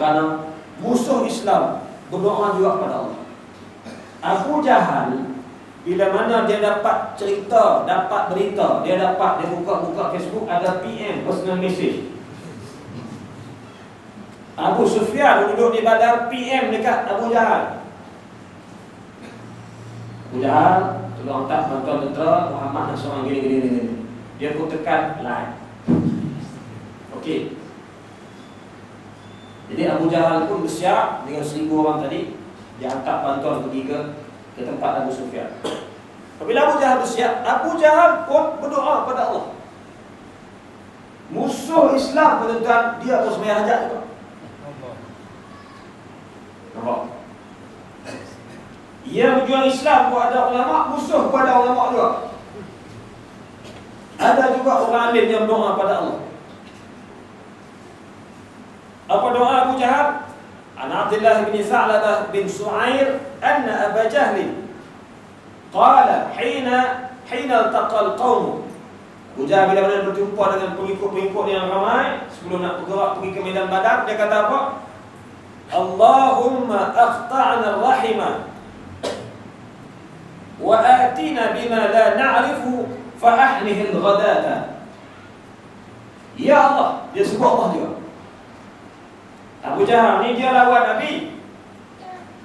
kerana musuh Islam berdoa juga kepada Allah. Abu Jahal bila mana dia dapat cerita, dapat berita, dia buka Facebook, ada PM, personal message. Abu Sufyan duduk di Badar, PM dekat Abu Jahal. Abu Jahal, tolong hantar bantuan tentera, Muhammad nak seorang gini. Dia pun tekan like. Okey. Jadi Abu Jahal pun bersiap dengan 1000 orang tadi. Dia hantar bantuan pergi ke tempat Abu Sufyan. Apabila Abu Jahal bersiap, Abu Jahal pun berdoa kepada Allah. Musuh Islam pun tuan, dia pun sembahyang hajat juga. Nampak? Ia berjuang Islam pun ada ulama, musuh pun ada ulama juga. Ada juga orang alim yang berdoa pada Allah. Apa doa Abu Jahal? An Abdullah bin Tha'labah bin Su'air anna Aba Jahl qala hina iltaqa al-qawm. Abu Jahal bila mana berjumpa dengan pengikut-pengikut yang ramai sebelum nak bergerak pergi ke medan Badar, dia kata apa? Allahumma aqta'na ar-rahima wa atina bima la na'rifu fa ahnih al-ghadata. Ya Allah, dia sebut Allah juga. Abu Jahal ni dia lawan Nabi.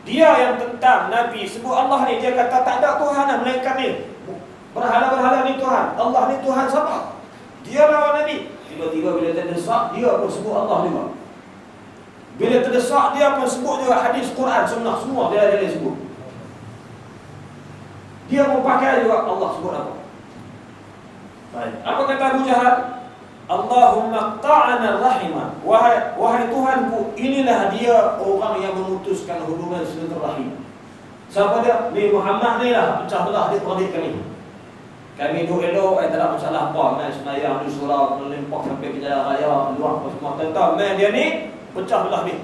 Dia yang tentang Nabi, sebut Allah ni, dia kata tak ada Tuhan melainkan ni. Berhala-berhala ni Tuhan. Allah ni Tuhan siapa? Dia lawan Nabi. Tiba-tiba bila terdesak, dia pun sebut Allah juga. Bila terdesak, dia pun sebut juga hadis Quran, sunnah, semua dia sebut. Dia pun pakai juga Allah sebut apa. Baik. Apa kata Abu Jahal? Allahumma qta'ana rahimah. Wahai Tuhanku, inilah dia orang yang memutuskan hubungan silaturahim. Siapa dia? Ni Muhammad ni lah, pecah belah dia beradik kami. Kami duduk elok, tak ada masalah apa, main semayang di surau, melimpak sampai ke jalan raya, luar apa semua. Tentang main dia ni, pecah belah ni.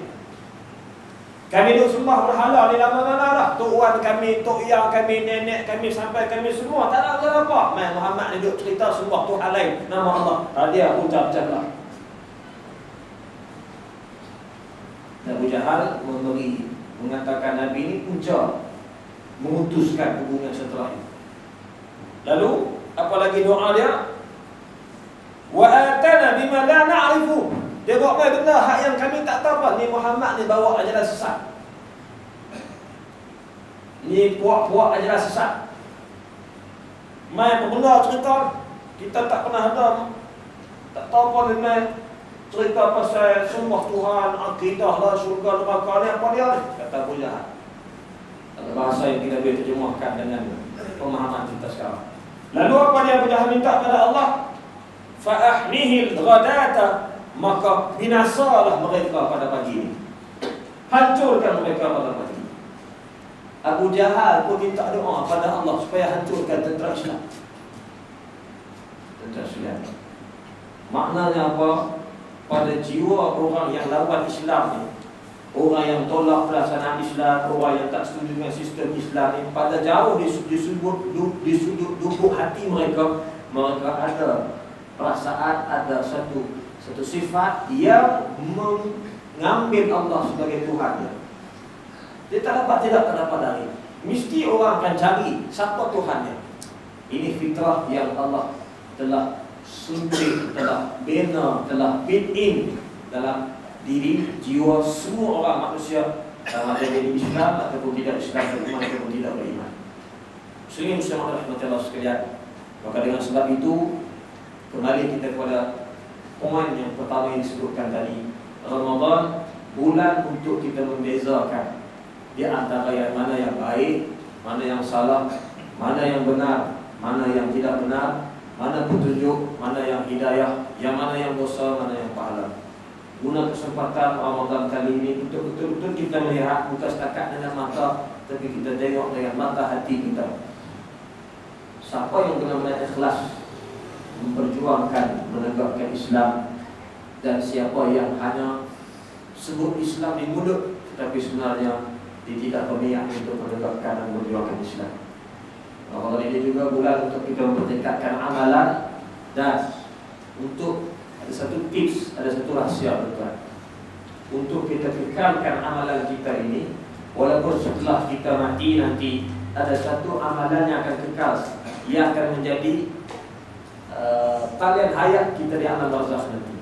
Kami duduk sembah berhala ni lama-lama dah. Tok Wan kami, Tok Yang kami, nenek kami, sampai kami semua tak ada masalah apa. Main Muhammad ni duduk cerita sembah Tuhan lain, nama Allah. Dia pecah belah. Abu Jahal mengatakan Nabi ni punca memutuskan hubungan setelah itu. Lalu apalagi doa dia? Wa atana bima la na'rifu. Dia buat mai benda hak yang kami tak tahu apa. Ni Muhammad ni bawa ajaran sesat. Ni puak-puak ajaran sesat. Mai benda cerita kita tak pernah ada, tak tahu apa ni mai cerita pasal sembah Tuhan, akidah lah, syurga neraka ni apa dia ni? Kata Abu Jahal. Bahasa yang kita boleh terjemahkan dengan pemahaman kita sekarang. Lalu apa dia Abu Jahal minta kepada Allah? Fa ahnihil ghadata, maka binasalah mereka pada pagi ini. Hancurkan mereka pada pagi ini. Abu Jahal pun minta doa pada Allah supaya hancurkan tentera Islam. Tentera Islam. Maknanya apa? Pada jiwa orang yang lawan Islam ni, orang yang tolak pelaksanaan Islam, orang yang tak setuju dengan sistem Islam ni, pada jauh di sudut lubuk hati mereka ada perasaan, ada satu sifat yang mengambil Allah sebagai Tuhan dia. Dia tak dapat dari. Mesti orang akan cari siapa Tuhannya. Ini fitrah yang Allah telah suntik, telah bina, telah built-in dalam diri, jiwa semua orang manusia, sama ada di Islam ataupun tidak Islam, ataupun tidak beriman. Muslimin muslimat rahmatullah sekalian. Maka dengan sebab itu, kembali kita kepada poin yang pertama yang disebutkan tadi. Ramadan, bulan untuk kita membezakan di antara yang mana yang baik, mana yang salah, mana yang benar, mana yang tidak benar, mana petunjuk, mana yang hidayah, yang mana yang dosa, mana yang pahala. Guna kesempatan Ramadan kali ini untuk betul-betul kita melihat bukan setakat dengan mata, tapi kita tengok dengan mata hati kita. Siapa yang benar-benar ikhlas memperjuangkan, menegakkan Islam, dan siapa yang hanya sebut Islam di mulut tetapi sebenarnya dia tidak berniat untuk menegakkan dan memperjuangkan Islam. Ramadan ini juga bulan untuk kita mempertingkatkan amalan, dan untuk ada satu tips, ada satu rahsia tuan. untuk kita kekalkan amalan kita ini, walaupun setelah kita mati nanti ada satu amalan yang akan kekal, yang akan menjadi talian hayat kita di alam barzakh nanti.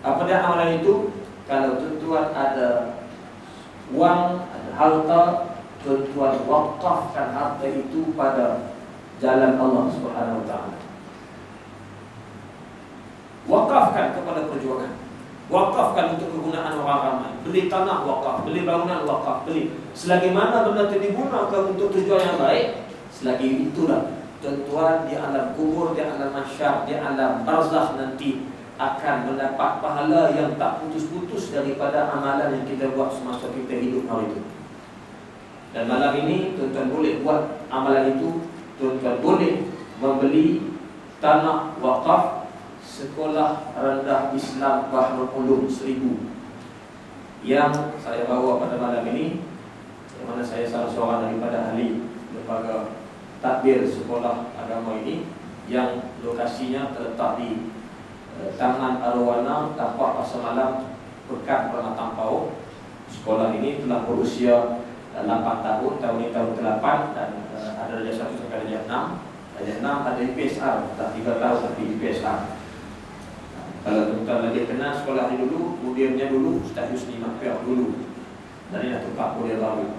Apa dia amalan itu? Kalau tuan ada wang, ada harta, tuan wakafkan harta itu pada jalan Allah Subhanahu Wa Taala. Wakafkan kepada perjuangan, wakafkan untuk kegunaan orang ramai. Beli tanah wakaf, beli bangunan wakaf, beli. Selagi mana benda itu digunakan untuk tujuan yang baik, selagi itulah tuan di alam kubur, di alam mahsyar, di alam barzakh nanti akan mendapat pahala yang tak putus-putus daripada amalan yang kita buat semasa kita hidup hari itu. Dan malam ini tuan-tuan boleh buat amalan itu. Tuan-tuan boleh membeli tanah wakaf Sekolah Rendah Islam Bahrul Ulum 1000 yang saya bawa pada malam ini, yang mana saya salah seorang daripada ahli lembaga tadbir sekolah agama ini, yang lokasinya terletak di Taman Arowana, Tapak Pasar Malam, Pekan Pematang Pau. Sekolah ini telah berusia 8 tahun, tahun ini tahun ke-8, dan ada darjah 1 sampai darjah 6. Darjah 6 ada IPSR, tak 3 tahun tapi IPSR. Kalau tuan-tuan lagi kenal sekolah ini dulu, mudirnya dulu Ustaz Husni Mahfiah dulu, dan ini dah tukar mudir baru.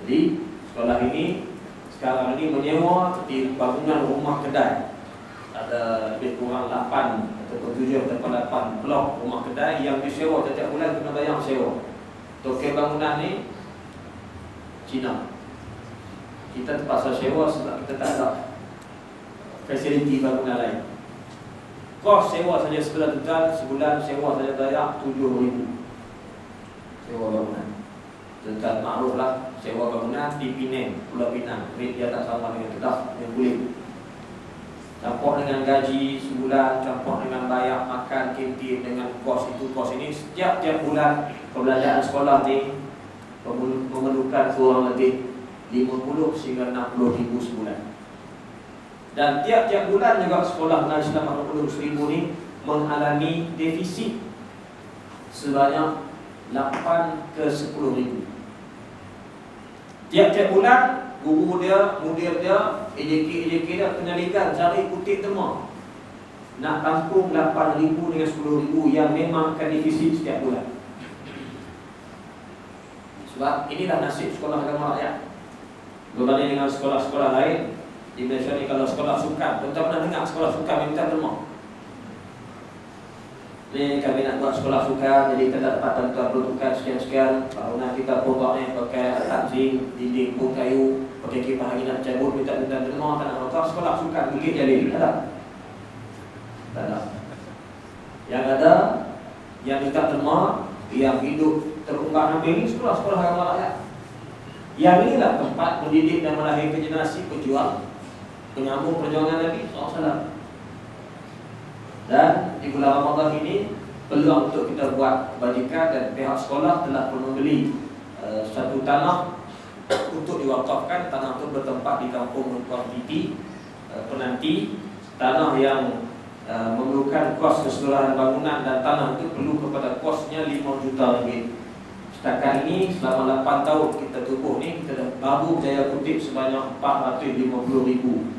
Jadi sekolah ini sekarang ini menyewa di bangunan rumah kedai. Ada lebih kurang 8 atau 7 atau 8 blok rumah kedai yang disewa setiap bulan, kena bayar sewa. Token bangunan ni Cina. Kita terpaksa sewa sebab kita tak ada fasiliti bangunan lain. Kos sewa saja sebulan sewa saja bayar 7,000 sewa bangunan. Tuan maklumlah, sewa bangunan di Penang, Pulau Pinang, rate dia tak sama dengan Kedah yang boleh. Campur dengan gaji sebulan, campur dengan bayar makan, kantin, dengan kos itu, kos ini. Setiap bulan pembelajaran sekolah ni memerlukan kurang lebih 50 sehingga 60,000 sebulan. Dan tiap-tiap bulan juga sekolah Rendah Islam Bahrul Ulum 1000 ni mengalami defisit sebanyak 8 ke 10,000. Tiap-tiap bulan guru dia, mudir dia, AJK dia penyelidikan cari kutip tema nak tampung 8,000 dengan 10,000 yang memang akan defisit setiap bulan. Sebab inilah nasib sekolah agama rakyat berbanding dengan sekolah-sekolah lain di Malaysia ni. Kalau sekolah sukan, tuan-tuan pernah dengar sekolah sukan minta tema? Ni kami nak buat sekolah sukan, jadi kita dapat tuan-tuan peruntukan sekian-sekian. Bangunan kita pun buat ni pakai atap zinc, dinding pun kayu, pakai kipas angin nak cabut, minta tema. Tak nak buat sekolah sukan Bukit Jalil, ada? Tak ada. Yang ada, yang minta tema, yang hidup terungkap hampir ni sekolah-sekolah agama rakyat. Yang inilah tempat mendidik dan melahirkan generasi pejuang, penyambung perjuangan Nabi SAW. Dan di bulan Ramadan ini peluang untuk kita buat kebajikan, dan pihak sekolah telah pun membeli satu tanah untuk diwakafkan. Tanah itu bertempat di Kampung Tuan Titi Penanti. Tanah yang memerlukan kos keseluruhan bangunan dan tanah itu perlu kepada kosnya 5 juta ringgit. Setakat ini selama 8 tahun kita tubuh ni, kita dah baru berjaya kutip sebanyak 450,000.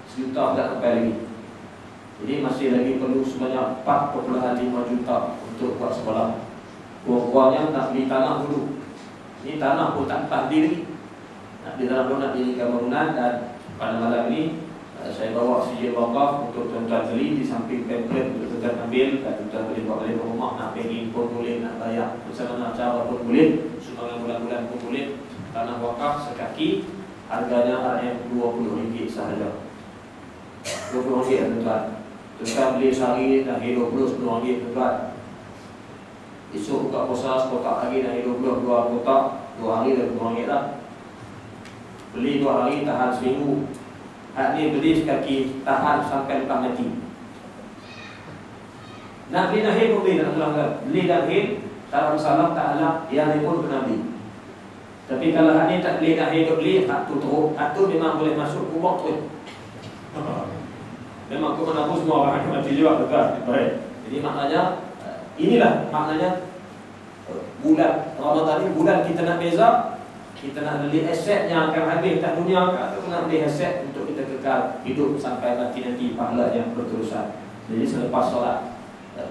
Sejuta tak sampai lagi. Jadi masih lagi perlu sebanyak 4,5 juta untuk buat sekolah. Kurang-kurangnya nak beli tanah dulu. Ini tanah pun tak empat diri. Nak di dalam nak dirikan bangunan. Dan pada malam ini saya bawa sijil wakaf untuk tuan-tuan beli, di samping pamphlet untuk tuan-tuan ambil. Dan tuan-tuan boleh bawa balik ke rumah, nak packing pun boleh, nak bayar bersama acara pun boleh, sumbangan bulan-bulan pun boleh. Tanah wakaf sekaki, harganya RM20 sahaja. RM20 tuan-tuan. Tuan beli sehari dah RM20 tuan-tuan. Esok buka puasa sekotak lagi dah RM20 2 kotak, 2 hari dah RM20 dah. Beli 2 hari tahan seminggu. Hak ni beli sekaki tahan sampai lepas mati. Nak beli nahil pun beli, nak melanggar. Beli nahil tak masalah, tak halak, yang ni pun kena beli. Tapi kalau hak ni tak beli nahil, beli hak tu teruk. Hak tu memang boleh masuk kubur tu. Memang aku menabur semua orang akan mati juga, betul. Baik. Jadi maknanya inilah maknanya bulan Ramadan ni bulan kita nak beza, kita nak beli aset yang akan habis tak dunia atau nak beli aset untuk kita kekal hidup sampai nanti pahala yang berterusan. Jadi selepas solat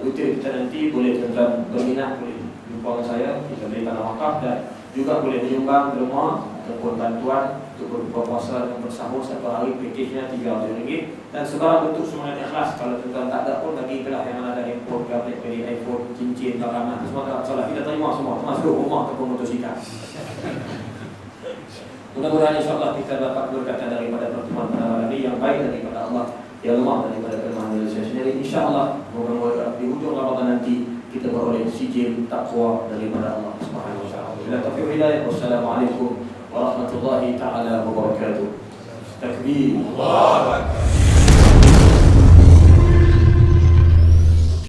witir kita nanti boleh tuan-tuan berminat boleh jumpa dengan saya, kita beli tanah wakaf dan juga boleh menyumbang derma ataupun bantuan untuk berbuka puasa dan bersahur satu hari, pakejnya RM300 dan sebarang bentuk semangat ikhlas. Kalau tuan-tuan tak ada pun bagi kelah yang ada handphone, tablet, iPhone, cincin, barang semua tak salah, kita terima semua termasuk rumah ataupun motosikal. Mudah-mudahan insyaAllah kita dapat berkata daripada pertemuan pada malam ini yang baik daripada Allah, yang lemah daripada kelemahan diri saya sendiri. InsyaAllah moga-moga di ujung Ramadan nanti kita beroleh sijil takwa daripada Allah Subhanahu wa taala. Bila taufiq hidayah. Wassalamualaikum warahmatullahi taala wabarakatuh. Takbir. Allahu akbar.